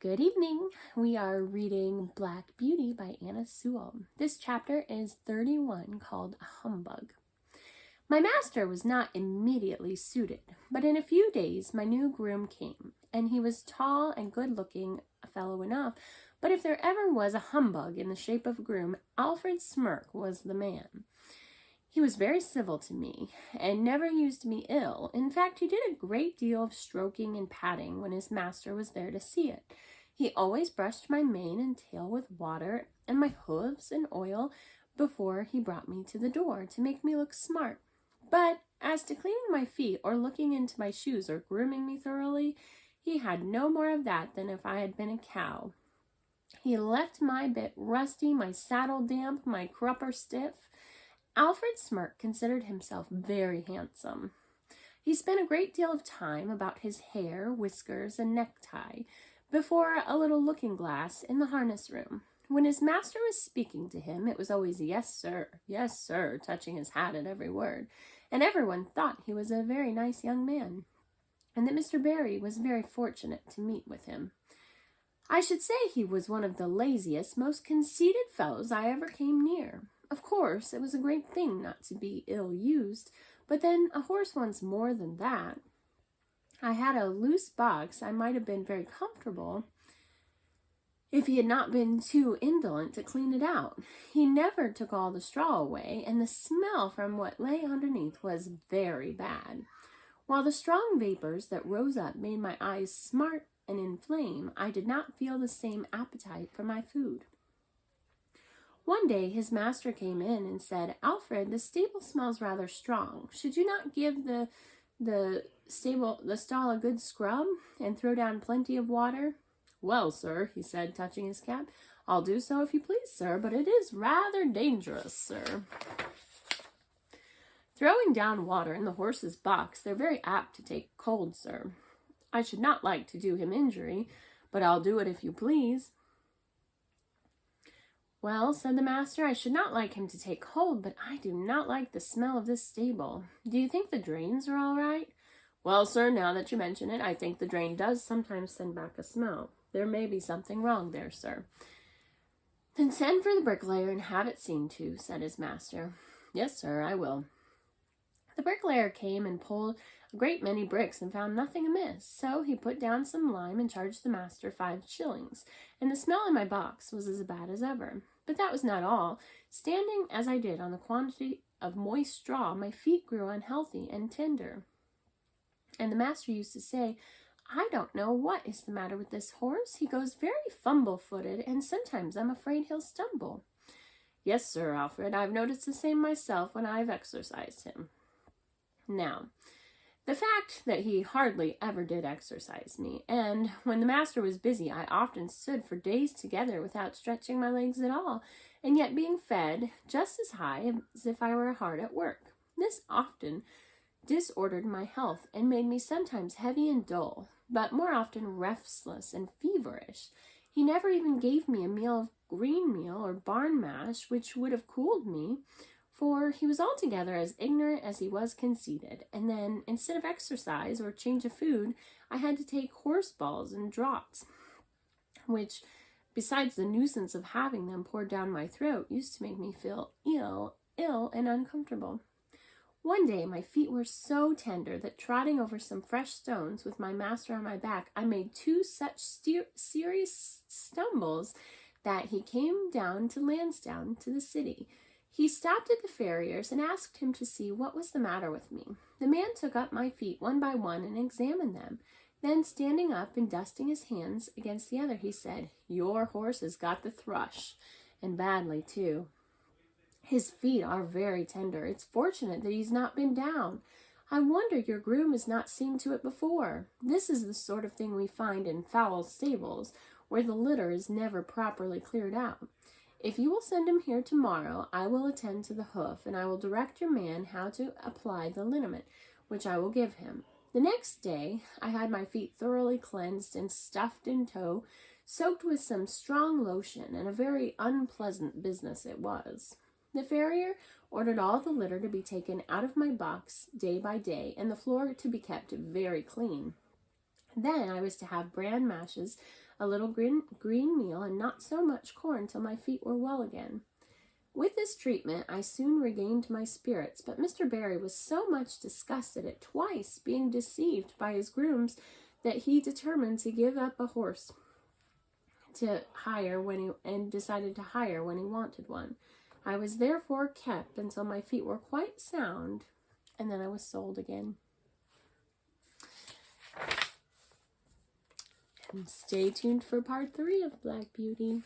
Good evening. We are reading Black Beauty by Anna Sewell. This chapter is 31, called Humbug. My master was not immediately suited, but in a few days my new groom came, and he was tall and good-looking, a fellow enough, but if there ever was a humbug in the shape of a groom, Alfred Smirk was the man. He was very civil to me, and never used me ill. In fact, he did a great deal of stroking and patting when his master was there to see it. He always brushed my mane and tail with water, and my hooves and oil, before he brought me to the door, to make me look smart. But as to cleaning my feet, or looking into my shoes, or grooming me thoroughly, he had no more of that than if I had been a cow. He left my bit rusty, my saddle damp, my crupper stiff. Alfred Smirk considered himself very handsome. He spent a great deal of time about his hair, whiskers, and necktie, before a little looking-glass in the harness room. When his master was speaking to him, it was always yes, sir, touching his hat at every word, and everyone thought he was a very nice young man, and that Mr. Barry was very fortunate to meet with him. I should say he was one of the laziest, most conceited fellows I ever came near. Of course, it was a great thing not to be ill-used, but then a horse wants more than that. I had a loose box. I might have been very comfortable if he had not been too indolent to clean it out. He never took all the straw away, and the smell from what lay underneath was very bad. While the strong vapors that rose up made my eyes smart and inflame, I did not feel the same appetite for my food. One day his master came in and said, "Alfred, the stable smells rather strong. Should you not give the stall a good scrub and throw down plenty of water?" "Well, sir," he said, touching his cap, "I'll do so if you please, sir, but it is rather dangerous, sir. Throwing down water in the horse's box, they're very apt to take cold, sir. I should not like to do him injury, but I'll do it if you please." "Well," said the master, "I should not like him to take cold, but I do not like the smell of this stable. Do you think the drains are all right?" "Well, sir, now that you mention it, I think the drain does sometimes send back a smell. There may be something wrong there, sir." "Then send for the bricklayer and have it seen to," said his master. "Yes, sir, I will." The bricklayer came and pulled a great many bricks and found nothing amiss, so he put down some lime and charged the master 5 shillings, and the smell in my box was as bad as ever. But that was not all. Standing as I did on the quantity of moist straw, my feet grew unhealthy and tender. And the master used to say, "I don't know what is the matter with this horse. He goes very fumble-footed, and sometimes I'm afraid he'll stumble." "Yes, sir, Alfred, I've noticed the same myself when I've exercised him." Now, the fact that he hardly ever did exercise me, and when the master was busy, I often stood for days together without stretching my legs at all, and yet being fed just as high as if I were hard at work. This often disordered my health, and made me sometimes heavy and dull, but more often restless and feverish. He never even gave me a meal of green meal or barn mash, which would have cooled me, for he was altogether as ignorant as he was conceited, and then, instead of exercise or change of food, I had to take horse balls and draughts, which, besides the nuisance of having them poured down my throat, used to make me feel ill and uncomfortable. One day my feet were so tender that, trotting over some fresh stones with my master on my back, I made 2 such serious stumbles that he came down to Lansdowne to the city. He stopped at the farrier's and asked him to see what was the matter with me. The man took up my feet one by one and examined them. Then, standing up and dusting his hands against the other, he said, "Your horse has got the thrush, and badly too. His feet are very tender. It's fortunate that he's not been down. I wonder your groom has not seen to it before. This is the sort of thing we find in foul stables, where the litter is never properly cleared out. If you will send him here tomorrow, I will attend to the hoof, and I will direct your man how to apply the liniment, which I will give him." The next day I had my feet thoroughly cleansed and stuffed in tow, soaked with some strong lotion, and a very unpleasant business it was. The farrier ordered all the litter to be taken out of my box day by day, and the floor to be kept very clean. Then I was to have bran mashes a little green meal, and not so much corn till my feet were well again. With this treatment I soon regained my spirits, but Mr. Barry was so much disgusted at twice being deceived by his grooms that he determined to give up a horse to hire and decided to hire when he wanted one. I was therefore kept until my feet were quite sound, and then I was sold again. And stay tuned for part 3 of Black Beauty.